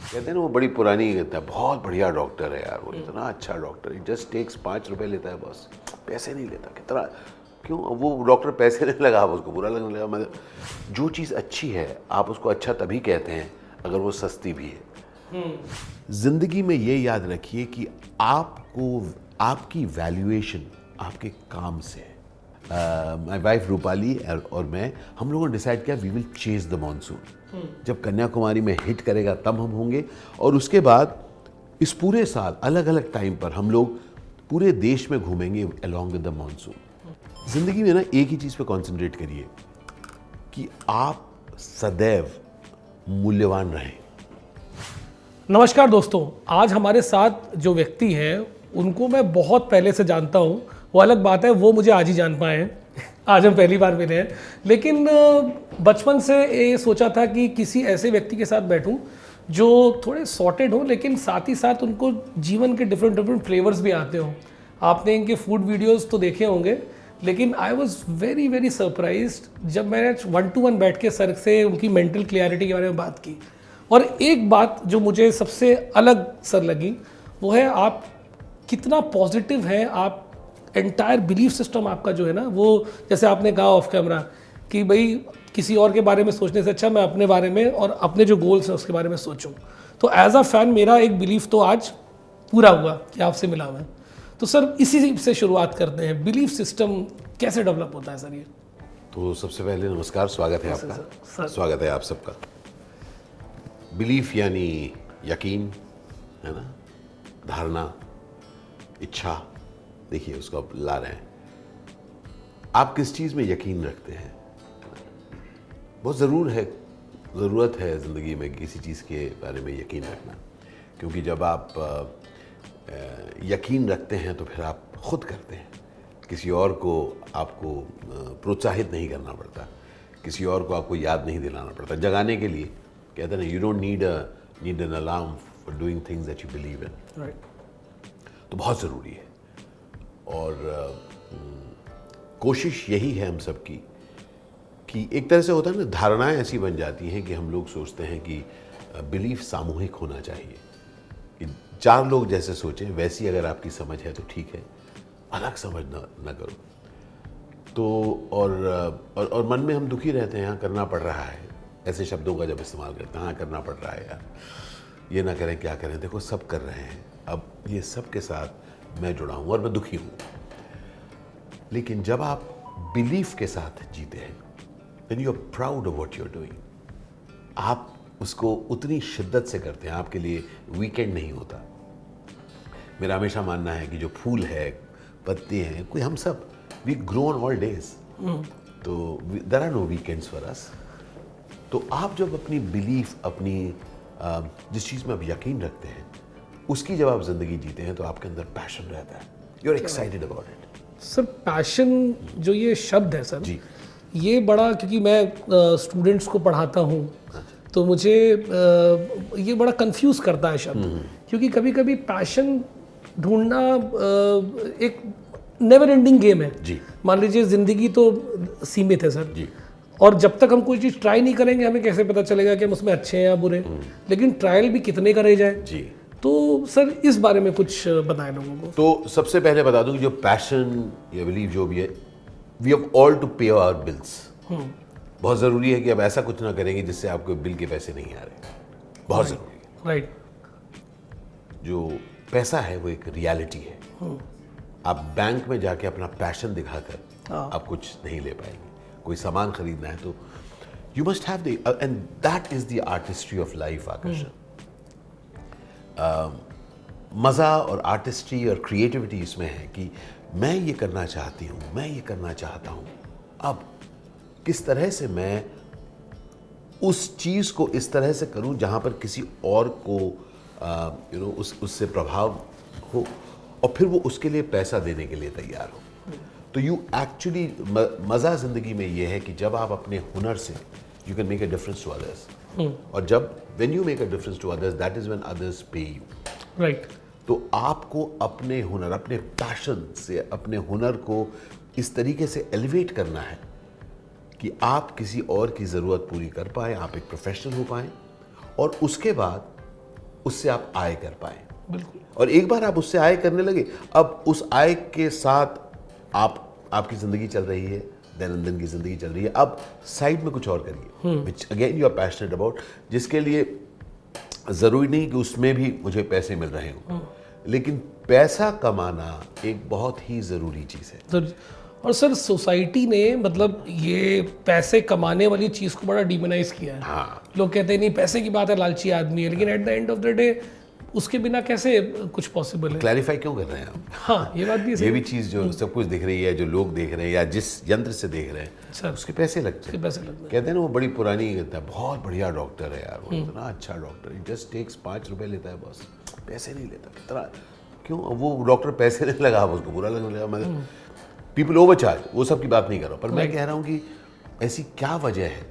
कहते हैं ना वो बड़ी पुरानी कहता है, बहुत बढ़िया डॉक्टर है यार वो, इतना अच्छा डॉक्टर है, जस्ट टेक्स 5 रुपए लेता है बस, पैसे नहीं लेता। कितना क्यों? वो डॉक्टर पैसे नहीं लगा, आप उसको बुरा लगने लगा। मतलब जो चीज़ अच्छी है आप उसको अच्छा तभी कहते हैं अगर वो सस्ती भी है। ज़िंदगी में ये याद रखिए कि आपको आपकी वैल्यूएशन आपके काम से है। माई वाइफ रूपाली और मैं, हम लोगों ने डिसाइड किया we will chase the monsoon. जब कन्याकुमारी में हिट करेगा तब हम होंगे, और उसके बाद इस पूरे साल अलग अलग टाइम पर हम लोग पूरे देश में घूमेंगे अलॉन्ग विद द मॉनसून। जिंदगी में ना एक ही चीज़ पे कॉन्सेंट्रेट करिए कि आप सदैव मूल्यवान रहें। नमस्कार दोस्तों, आज हमारे साथ जो व्यक्ति हैं उनको मैं बहुत पहले से जानता हूँ। वो अलग बात है वो मुझे आज ही जान पाए हैं। आज हम पहली बार मिले हैं, लेकिन बचपन से ये सोचा था कि किसी ऐसे व्यक्ति के साथ बैठूं जो थोड़े सॉर्टेड हो, लेकिन साथ ही साथ उनको जीवन के डिफरेंट फ्लेवर्स भी आते हों। आपने इनके फूड वीडियोस तो देखे होंगे, लेकिन आई वॉज वेरी सरप्राइज्ड जब मैंने 1-to-1 बैठ के सर से उनकी मेंटल क्लियरिटी के बारे में बात की। और एक बात जो मुझे सबसे अलग सर लगी वो है आप कितना पॉजिटिव है। आप एंटायर बिलीफ सिस्टम आपका जो है ना, वो जैसे आपने कहा ऑफ कैमरा कि भाई किसी और के बारे में सोचने से अच्छा मैं अपने बारे में और अपने जो गोल्स हैं उसके बारे में सोचूं। तो एज अ फैन मेरा एक बिलीफ तो आज पूरा हुआ कि आपसे मिला मैं। तो सर इसी से शुरुआत करते हैं, बिलीफ सिस्टम कैसे डेवलप होता है सर ये? तो सबसे पहले नमस्कार, स्वागत है सर, आपका। स्वागत है आप सबका। बिलीफ यानी यकीन है ना, धारणा, इच्छा। देखिए उसको आप ला रहे हैं, आप किस चीज़ में यकीन रखते हैं। बहुत ज़रूरत है ज़िंदगी में किसी चीज़ के बारे में यकीन रखना, क्योंकि जब आप यकीन रखते हैं तो फिर आप खुद करते हैं। किसी और को आपको प्रोत्साहित नहीं करना पड़ता, किसी और को आपको याद नहीं दिलाना पड़ता जगाने के लिए। कहते हैं ना, you don't need an alarm for doing things that you believe in. Right. तो बहुत ज़रूरी है। और कोशिश यही है हम सब की कि एक तरह से होता है ना, धारणाएं ऐसी बन जाती हैं कि हम लोग सोचते हैं कि बिलीफ सामूहिक होना चाहिए, कि 4 लोग जैसे सोचें वैसी अगर आपकी समझ है तो ठीक है, अलग समझ ना करो। तो और मन में हम दुखी रहते हैं, हाँ करना पड़ रहा है, ऐसे शब्दों का जब इस्तेमाल करते हैं, हाँ करना पड़ रहा है यार, ये ना करें क्या करें, देखो सब कर रहे हैं, अब ये सब के साथ मैं जुड़ा हूँ और मैं दुखी हूँ। लेकिन जब आप बिलीफ के साथ जीते हैं, then you are proud of what you're doing। आप उसको उतनी शिद्दत से करते हैं, आपके लिए वीकेंड नहीं होता। मेरा हमेशा मानना है कि जो फूल है, पत्ते हैं, कोई हम सब we grow on all days, तो there are no weekends for us. तो आप जब अपनी बिलीफ, अपनी जिस चीज़ में आप यकीन रखते हैं, उसकी जब आप जिंदगी जीते हैं तो आपके अंदर पैशन रहता है, you are excited about it. Sir passion जो ये शब्द है सर जी, ये बड़ा, क्योंकि मैं स्टूडेंट्स को पढ़ाता हूँ तो मुझे ये बड़ा कंफ्यूज करता है शब्द, क्योंकि कभी कभी पैशन ढूंढना एक नेवर एंडिंग गेम है। जी, मान लीजिए ज़िंदगी तो सीमित है सर जी, और जब तक हम कोई चीज़ ट्राई नहीं करेंगे हमें कैसे पता चलेगा कि हम उसमें अच्छे हैं या बुरे। लेकिन ट्रायल भी कितने करे जाए। जी। तो सर इस बारे में कुछ बताएं लोगों को। तो सबसे पहले बता दूं कि जो पैशन या बिलीव जो भी है, वी हैव ऑल टू पे आवर बिल्स। बहुत ज़रूरी है कि अब ऐसा कुछ ना करेंगे जिससे आपको बिल के पैसे नहीं आ रहे, बहुत ज़रूरी है। राइट। जो पैसा है वो एक रियलिटी है। आप बैंक में जाके अपना पैशन दिखाकर आप कुछ नहीं ले पाएंगे। कोई सामान खरीदना है तो you must have the, and that is the artistry of life. आकर्षण, मज़ा और आर्टिस्ट्री और क्रिएटिविटी इसमें है कि मैं ये करना चाहती हूँ, मैं ये करना चाहता हूँ, अब किस तरह से मैं उस चीज़ को इस तरह से करूँ जहाँ पर किसी और को उससे प्रभाव हो और फिर वो उसके लिए पैसा देने के लिए तैयार हो। तो यू एक्चुअली, मज़ा ज़िंदगी में ये है कि जब आप अपने हुनर से you can make a difference to others, और जब when you make a difference to others, that is when others pay you. Right. तो आपको अपने हुनर, अपने पैशन से अपने हुनर को इस तरीके से एलिवेट करना है कि आप किसी और की ज़रूरत पूरी कर पाए, आप एक प्रोफेशनल हो पाएँ, और उसके बाद उससे आप आय कर पाए। बिल्कुल। और एक बार आप उससे आय करने लगे, अब उस आय के साथ आपकी ज़िंदगी चल रही है, दैनंदिन की ज़िंदगी चल रही है। अब साइड में कुछ और करिए, which again you are passionate about, जिसके लिए ज़रूरी नहीं कि उसमें भी मुझे पैसे मिल रहे हों, लेकिन पैसा कमाना एक बहुत ही ज़रूरी चीज़ है। और सर सोसाइटी ने मतलब ये पैसे कमाने वाली चीज़ को बड़ा डिमोनाइज किया है। हाँ, लोग कहते हैं नहीं पैसे की बात है, लालची आदमी है, लेकिन at the end of the day उसके बिना कैसे कुछ पॉसिबल है। क्लैरिफाई क्यों कर रहे हैं आप? हाँ, ये बात भी है ये भी चीज़ जो सब कुछ दिख रही है, जो लोग देख रहे हैं या जिस यंत्र से देख रहे हैं, सर उसके पैसे लगते उसके हैं। पैसे लगते हैं। कहते हैं ना वो बड़ी पुरानी कहता है, बहुत बढ़िया डॉक्टर है यार, वो इतना अच्छा डॉक्टर है, जस्ट टेक्स 5 रुपए लेता है बस, पैसे नहीं लेता। कितना क्यों? वो डॉक्टर पैसे नहीं लगा, उसको बुरा लगने लगा। मतलब पीपल ओवरचार्ज, वो सब की बात नहीं कर रहा हूँ, पर मैं कह रहा हूँ कि ऐसी क्या वजह है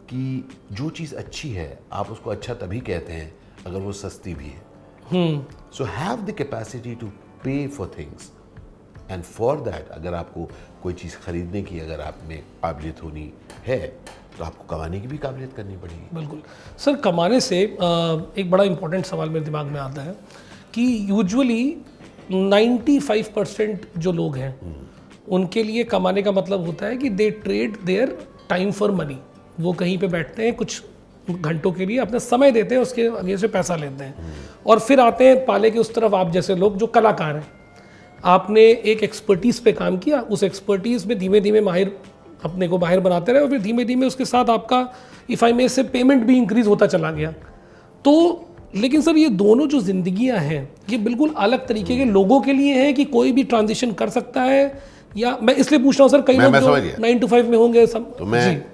कि जो चीज़ अच्छी है आप उसको अच्छा तभी कहते हैं अगर वो सस्ती भी है। So have the capacity to pay for things, and for that अगर आपको कोई चीज़ खरीदने की अगर आप में काबिलियत होनी है तो आपको कमाने की भी काबिलियत करनी पड़ेगी। बिल्कुल। सर कमाने से एक बड़ा इंपॉर्टेंट सवाल मेरे दिमाग में आता है कि यूजुअली 95% जो लोग हैं उनके लिए कमाने का मतलब होता है कि दे trade their time for money. वो कहीं पे बैठते हैं, कुछ घंटों के लिए अपना समय देते हैं, उसके आगे से पैसा लेते हैं और फिर आते हैं पाले के उस तरफ आप जैसे लोग जो कलाकार हैं। आपने एक एक्सपर्टीज़ पे काम किया, उस एक्सपर्टीज़ में धीमे धीमे माहिर अपने को माहिर बनाते रहे और फिर धीमे धीमे उसके साथ आपका इफ़ आई मे से पेमेंट भी इंक्रीज होता चला गया। तो लेकिन सर ये दोनों जो जिंदगियां हैं ये बिल्कुल अलग तरीके के लोगों के लिए हैं कि कोई भी ट्रांजिशन कर सकता है, या मैं इसलिए पूछ रहा हूँ सर कई लोग जो 9 to 5 में होंगे सब। तो मैं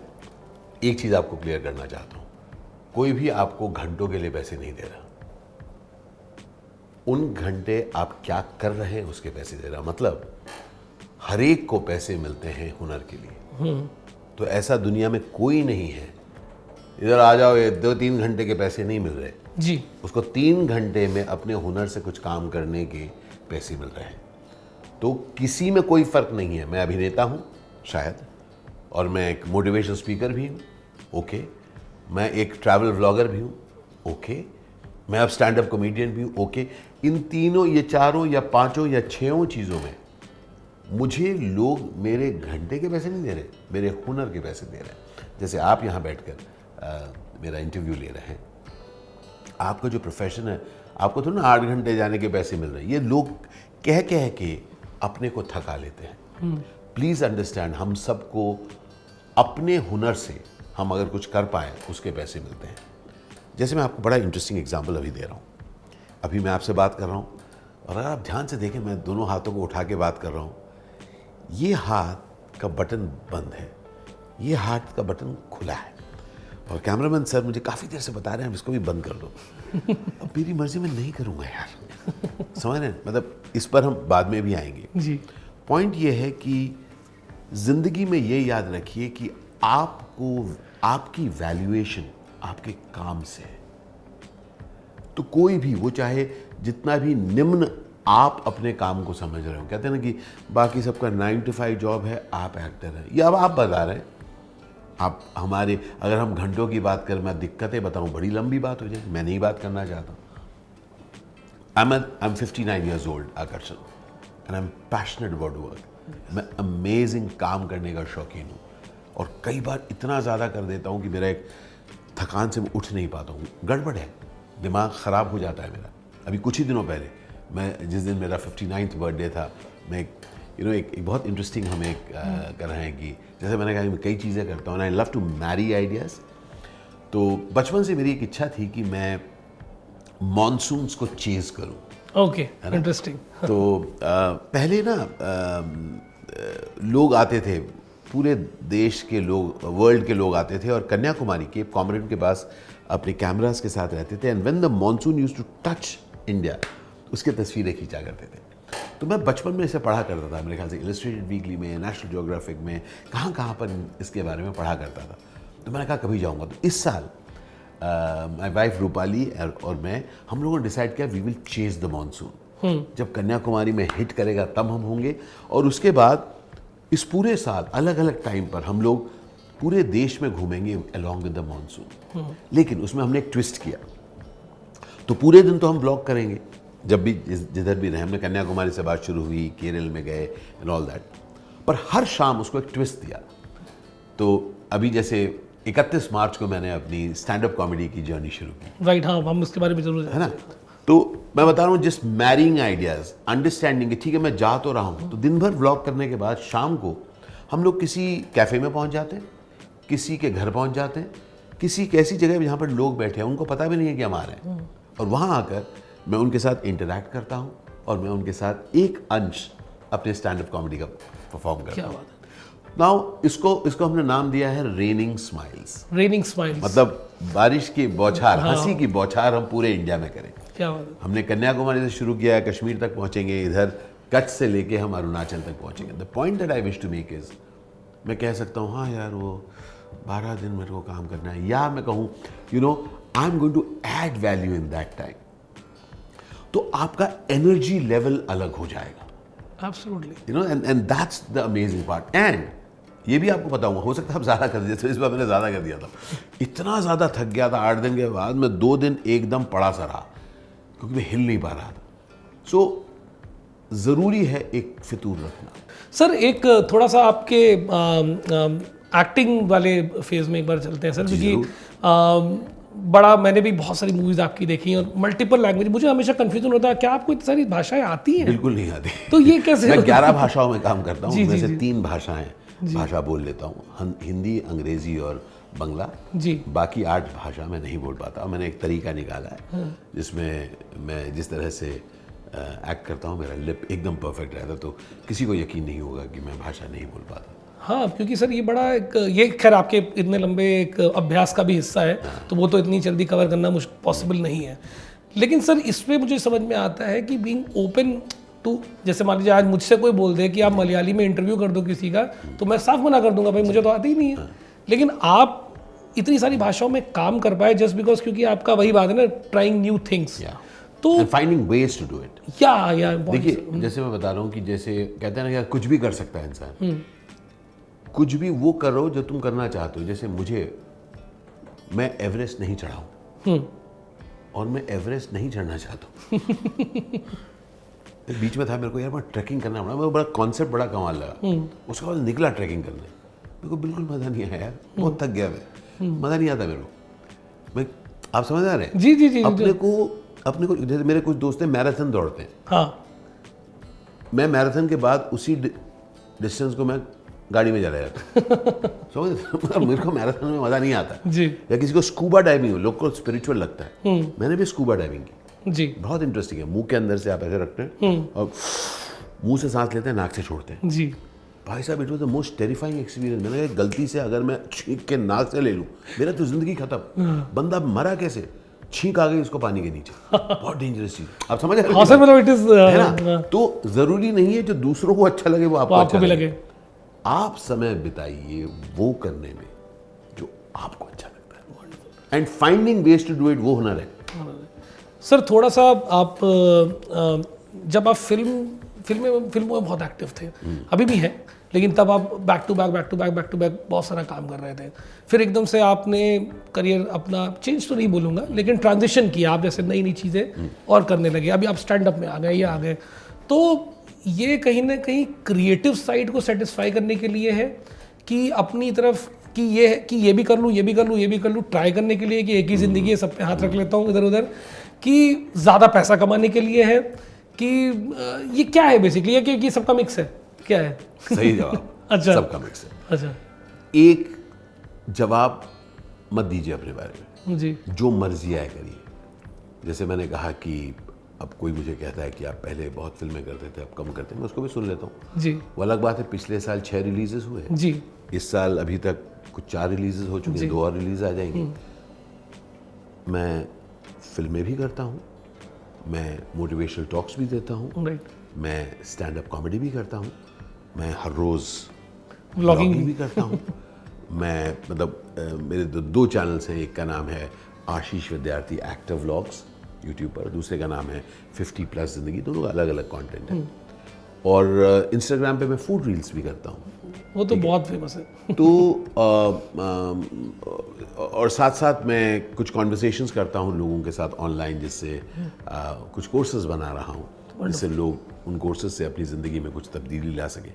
एक चीज़ आपको क्लियर करना चाहता हूँ, कोई भी आपको घंटों के लिए पैसे नहीं दे रहा, उन घंटे आप क्या कर रहे हैं उसके पैसे दे रहा। मतलब हर एक को पैसे मिलते हैं हुनर के लिए। तो ऐसा दुनिया में कोई नहीं है इधर आ जाओ ये 2-3 घंटे के पैसे नहीं मिल रहे जी, उसको 3 घंटे में अपने हुनर से कुछ काम करने के पैसे मिल रहे हैं। तो किसी में कोई फ़र्क नहीं है। मैं अभिनेता हूँ शायद, और मैं एक मोटिवेशनल स्पीकर भी हूँ, ओके, मैं एक ट्रैवल व्लॉगर भी हूँ, ओके, मैं अब स्टैंड अप कॉमेडियन भी हूँ, ओके। इन तीनों, ये चारों या पांचों या छहों चीज़ों में मुझे लोग मेरे घंटे के पैसे नहीं दे रहे, मेरे हुनर के पैसे दे रहे हैं। जैसे आप यहाँ बैठकर मेरा इंटरव्यू ले रहे हैं, आपका जो प्रोफेशन है आपको तो ना 8 घंटे जाने के पैसे मिल रहे हैं। ये लोग कह कह के अपने को थका लेते हैं। प्लीज़ अंडरस्टैंड, हम सबको अपने हुनर से हम अगर कुछ कर पाएँ उसके पैसे मिलते हैं। जैसे मैं आपको बड़ा इंटरेस्टिंग एग्जांपल अभी दे रहा हूँ। अभी मैं आपसे बात कर रहा हूँ और अगर आप ध्यान से देखें, मैं दोनों हाथों को उठा के बात कर रहा हूँ। ये हाथ का बटन बंद है, ये हाथ का बटन खुला है, और कैमरामैन सर मुझे काफ़ी देर से बता रहे हैं इसको भी बंद कर दो। अब मेरी मर्जी में नहीं करूँगा यार, समझ रहे हैं? मतलब इस पर हम बाद में भी आएंगे जी। पॉइंट ये है कि ज़िंदगी में ये याद रखिए कि आपको, आपकी वैल्यूएशन आपके काम से है। तो कोई भी, वो चाहे जितना भी निम्न आप अपने काम को समझ रहे हो, कहते हैं ना कि बाकी सबका 9 to 5 जॉब है, आप एक्टर हैं, ये अब आप बता रहे हैं। आप हमारे, अगर हम घंटों की बात करें, मैं दिक्कतें बताऊं, बड़ी लंबी बात हो जाए, मैं नहीं बात करना चाहता। I'm 59 years old, आकर्षण, and I'm passionate about work। मैं अमेजिंग काम करने का शौकीन हूँ, और कई बार इतना ज़्यादा कर देता हूँ कि मेरा एक थकान से मैं उठ नहीं पाता हूँ, गड़बड़ है, दिमाग ख़राब हो जाता है मेरा। अभी कुछ ही दिनों पहले, मैं जिस दिन मेरा 59th बर्थडे था, मैं एक बहुत इंटरेस्टिंग हम एक कर रहे हैं कि जैसे मैंने कहा मैं कई चीज़ें करता हूँ, I love to marry ideas. तो बचपन से मेरी एक इच्छा थी कि मैं मॉनसून्स को चेज़ करूँ। Okay, interesting. तो पहले ना लोग आते थे, पूरे देश के लोग, वर्ल्ड के लोग आते थे और कन्याकुमारी के कॉमरेड के पास अपने कैमरास के साथ रहते थे, and when the monsoon used to touch India, उसके तस्वीरें खींचा करते थे। तो मैं बचपन में इसे पढ़ा करता था, मेरे ख्याल से इलस्ट्रेटेड वीकली में, नेशनल ज्योग्राफिक में, कहाँ पर इसके बारे में पढ़ा करता था। तो मैंने कहा कभी जाऊँगा। तो इस साल माय वाइफ रूपाली और मैं, हम लोगों ने डिसाइड किया we will chase the monsoon. जब कन्याकुमारी में हिट करेगा तब हम होंगे, और उसके बाद इस पूरे साल अलग अलग टाइम पर हम लोग पूरे देश में घूमेंगे अलॉन्ग विद द मॉनसून। लेकिन उसमें हमने एक ट्विस्ट किया। तो पूरे दिन तो हम ब्लॉग करेंगे, जब भी जिधर भी रहे। हमने कन्याकुमारी से बात शुरू हुई, केरल में गए एंड ऑल दैट, पर हर शाम उसको एक ट्विस्ट दिया। तो अभी जैसे 31 मार्च को मैंने अपनी स्टैंड अप कॉमेडी की जर्नी शुरू की। राइट, हाँ, हम उसके बारे में जरूर है ना। तो मैं बता रहा हूँ, जिस मैरिंग आइडियाज, अंडरस्टैंडिंग कि ठीक है मैं जा तो रहा हूँ, तो दिन भर व्लॉग करने के बाद शाम को हम लोग किसी कैफे में पहुँच जाते हैं, किसी के घर पहुँच जाते हैं, किसी ऐसी जगह जहाँ पर लोग बैठे हैं, उनको पता भी नहीं है कि हम आ रहे हैं, और वहाँ आकर मैं उनके साथ इंटरैक्ट करता हूँ और मैं उनके साथ एक अंश अपने स्टैंड अप कॉमेडी का परफॉर्म करता क्या हूँ। बात है। नाउ इसको हमने नाम दिया है रेनिंग स्माइल्स। रेनिंग स्माइल्स, मतलब बारिश की बौछार, हंसी की बौछार हम पूरे इंडिया में करें। क्या बात है। हमने कन्याकुमारी से शुरू किया, कश्मीर तक पहुंचेंगे, इधर कच्छ से लेके हम अरुणाचल तक पहुंचेंगे। The point that I wish to make is, मैं कह सकता हूँ हाँ यार वो 12 दिन मेरे को काम करना है, या मैं कहूँ you know I am going to add value in that time, तो आपका एनर्जी लेवल अलग हो जाएगा। Absolutely. You know, and that's the amazing part. And ये भी आपको बताऊंगा, हो सकता है आप ज़्यादा कर दिए, तो इस बार मैंने ज़्यादा कर दिया था। इतना ज़्यादा थक गया था 8 दिन के बाद, मैं 2 दिन एकदम पड़ा सा रहा क्योंकि मैं हिल नहीं पा रहा था। सो ज़रूरी है एक फितूर रखना। सर एक थोड़ा सा आपके एक्टिंग वाले फेज में एक बार चलते हैं सर, क्योंकि बड़ा मैंने भी बहुत सारी मूवीज आपकी देखी हैं और मल्टीपल लैंग्वेज, मुझे हमेशा कंफ्यूजन होता है क्या आपको इतनी सारी भाषाएं आती हैं? बिल्कुल नहीं आती। तो ये कैसे? मैं 11 भाषाओं में काम करता हूँ, जी, उनमें जी, से जी। 3 भाषा बोल लेता हूँ, हिंदी, अंग्रेजी और बंगला। जी। बाकी 8 भाषा मैं नहीं बोल पाता। मैंने एक तरीका निकाला है जिसमें मैं जिस तरह से एक्ट करता हूँ, मेरा लिप एकदम परफेक्ट रहता है, तो किसी को यकीन नहीं होगा कि मैं भाषा नहीं बोल पाता। हाँ, क्योंकि सर ये बड़ा एक, ये खैर आपके इतने लंबे एक अभ्यास का भी हिस्सा है, तो वो तो इतनी जल्दी कवर करना पॉसिबल नहीं है। लेकिन सर इसमें मुझे समझ में आता है कि बीइंग ओपन टू, जैसे मान लीजिए आज मुझसे कोई बोल दे कि आप मलयाली में इंटरव्यू कर दो किसी का, तो मैं साफ मना कर दूंगा, भाई मुझे तो आती ही नहीं है। लेकिन आप इतनी सारी भाषाओं में काम कर पाए जस्ट बिकॉज, क्योंकि आपका वही बात है ना, ट्राइंग न्यू थिंग्स। तो finding ways to do it. या देखिए, जैसे मैं बता रहा हूँ कि जैसे कहते हैं ना कि कुछ भी कर सकता है इंसान, कुछ भी वो कर रहा हो जो तुम करना चाहते हो। जैसे मैं एवरेस्ट नहीं चढ़ा हूं और मैं एवरेस्ट नहीं चढ़ना चाहता हूं। बीच में था मेरे को यार ट्रैकिंग करना पड़ा, मेरे को बड़ा कॉन्सेप्ट बड़ा कमाल लगा। उसके बाद निकला ट्रैकिंग करने, मेरे को बिल्कुल मजा नहीं आया यार, बहुत थक गया मैं, मजा नहीं आता मेरे को। मैं, आप समझ आ रहे हैं? जी जी जी। अपने को जैसे मेरे कुछ दोस्त हैं मैराथन दौड़ते हैं, हाँ, मैं मैराथन के बाद उसी डिस्टेंस को मैं गाड़ी में चला जाता समझ। मेरे को मैराथन में मजा नहीं आता जी या किसी को स्कूबा डाइविंग हो, लोग को स्पिरिचुअल लगता है, मैंने भी स्कूबा डाइविंग की, जी बहुत इंटरेस्टिंग है। मुंह के अंदर से आप ऐसे रखते हैं और मुंह से सांस लेते हैं, नाक से छोड़ते हैं। जी। भाई साहब, it was the most terrifying experience. मैंने कहा गलती से अगर मैं छींक के नाक से ले लूं, मेरा तो जिंदगी खत्म। बंदा मरा कैसे? छींक आ गई उसको पानी के नीचे। बहुत डेंजरस चीज, आप समझ रहे हैं? हाँ सर, मतलब इट इज है ना। तो जरूरी नहीं है जो दूसरों को अच्छा लगे वो आपको अच्छा भी लगे। आप समय बिताइए वो करने में जो आपको अच्छा लगता है, and finding ways to do it, वो हुनर है। सर थोड़ा सा आप जब आप फिल्मों में बहुत एक्टिव थे, अभी भी हैं, लेकिन तब आप बैक टू बैक बहुत सारा काम कर रहे थे। फिर एकदम से आपने करियर अपना चेंज तो नहीं बोलूँगा, लेकिन ट्रांजिशन किया आप, जैसे नई चीज़ें और करने लगे। अभी आप स्टैंड अप में आ गए, ये आ गए, तो ये कहीं ना कहीं क्रिएटिव साइड को सेटिस्फाई करने के लिए है कि अपनी तरफ कि ये भी कर लूँ, ट्राई करने के लिए कि एक ही ज़िंदगी है, सब पे हाथ रख लेता हूँ इधर उधर, कि ज़्यादा पैसा कमाने के लिए है, कि ये क्या है बेसिकली? ये कि सबका मिक्स है, क्या है? सही जवाब। अच्छा, सबका मिक्स है। अच्छा, एक जवाब मत दीजिए अपने बारे में, जी जो मर्जी आए करिए। जैसे मैंने कहा कि अब कोई मुझे कहता है कि आप पहले बहुत फिल्में करते थे, अब कम करते हैं, मैं उसको भी सुन लेता हूँ। जी। वो अलग बात है, पिछले साल 6 रिलीजेस हुए, जी, इस साल अभी तक कुछ 4 रिलीजेस हो चुकी हैं, 2 और रिलीज आ जाएंगी। मैं फिल्में भी करता हूँ, मैं मोटिवेशनल टॉक्स भी देता हूँ, राइट, मैं स्टैंड अप कॉमेडी भी करता हूँ, मैं हर रोज़ व्लॉगिंग भी करता हूँ। मैं मतलब मेरे 2 चैनल्स हैं, एक का नाम है आशीष विद्यार्थी एक्टर व्लॉग्स यूट्यूब पर, दूसरे का नाम है 50+ जिंदगी, दोनों अलग अलग कंटेंट है। और इंस्टाग्राम पे मैं फूड रील्स भी करता हूँ। वो तो बहुत फेमस है। तो और साथ साथ मैं कुछ कॉन्वर्सेशंस करता हूँ लोगों के साथ ऑनलाइन, जिससे कुछ कोर्सेज बना रहा हूँ, जिससे लोग उन कोर्सेज से अपनी ज़िंदगी में कुछ तब्दीली ला सकें।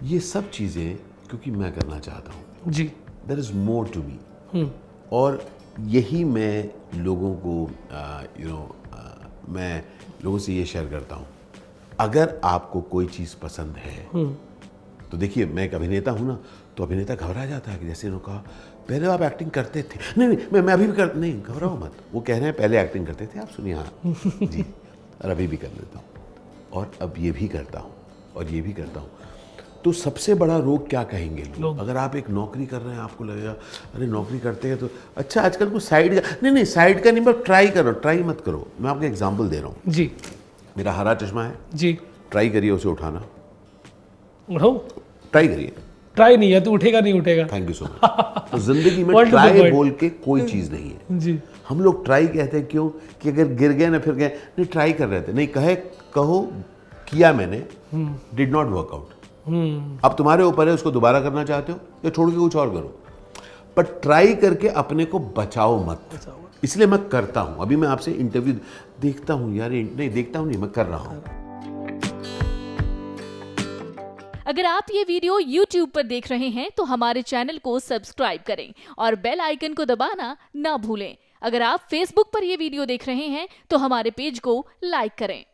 ये सब चीज़ें क्योंकि मैं करना चाहता हूँ जी। There is more to me, और यही मैं लोगों को मैं लोगों से ये शेयर करता हूँ। अगर आपको कोई चीज़ पसंद है तो देखिए, मैं एक अभिनेता हूँ ना, तो अभिनेता घबरा जाता है कि जैसे उन्होंने कहा पहले आप एक्टिंग करते थे, नहीं मैं अभी भी कर, नहीं घबराओ मत, वो कह रहे हैं पहले एक्टिंग करते थे, आप सुनिए हाँ जी, और अभी भी कर लेता हूँ, और अब ये भी करता हूँ, और ये भी करता हूँ। तो सबसे बड़ा रोग क्या कहेंगे लोग? अगर आप एक नौकरी कर रहे हैं, आपको लगेगा अरे नौकरी करते हैं तो अच्छा, आजकल को साइड का नहीं, साइड का नहीं, बस ट्राई करो, ट्राई मत करो। मैं आपको एग्जाम्पल दे रहा हूँ जी। मेरा हरा चश्मा है जी। ट्राई करिए उसे उठाना, उठाओ, ट्राई करिए। ट्राई नहीं है तो उठेगा नहीं उठेगा। Thank you so much. तो जिंदगी में Wonderful ट्राई point. बोल के कोई चीज नहीं है। जी। हम लोग ट्राई कहते हैं क्यों? कि अगर गिर गए ना फिर गए, नहीं ट्राई कर रहे थे, नहीं कहो किया मैंने, डिड नॉट वर्क आउट। अब तुम्हारे ऊपर है, उसको दोबारा करना चाहते हो या छोड़ के कुछ और करो, पर ट्राई करके अपने को बचाओ मत। इसलिए मैं करता हूं। अभी मैं आपसे इंटरव्यू देखता हूं यार, नहीं देखता हूं, नहीं मैं कर रहा हूं। अगर आप ये वीडियो YouTube पर देख रहे हैं तो हमारे चैनल को सब्सक्राइब करें और बेल आइकन को दबाना ना भूलें। अगर आप Facebook पर ये वीडियो देख रहे हैं तो हमारे पेज को लाइक करें।